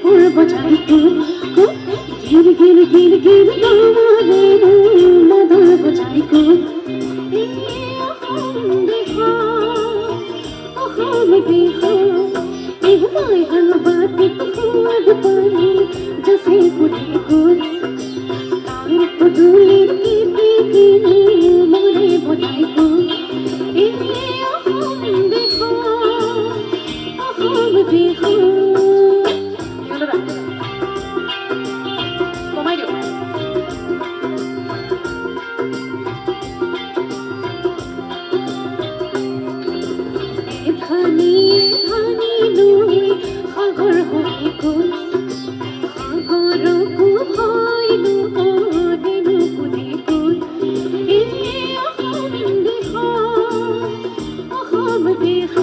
পূর্ব যাই কুল কুল গিল গিল গিল গিল তোমারে মাদল বজাই কুল देखो एक बाहर बात खुद पानी जैसे कुली गुल तार पुदुली की पीकी मोरे बोलाई को ए हम देखो কমাই দিও ধানি ধানি নৈ সাগৰ হৈ গ'ল সাগৰকো ভয় নকৰেনো কোনে গ'ল অসম দেশ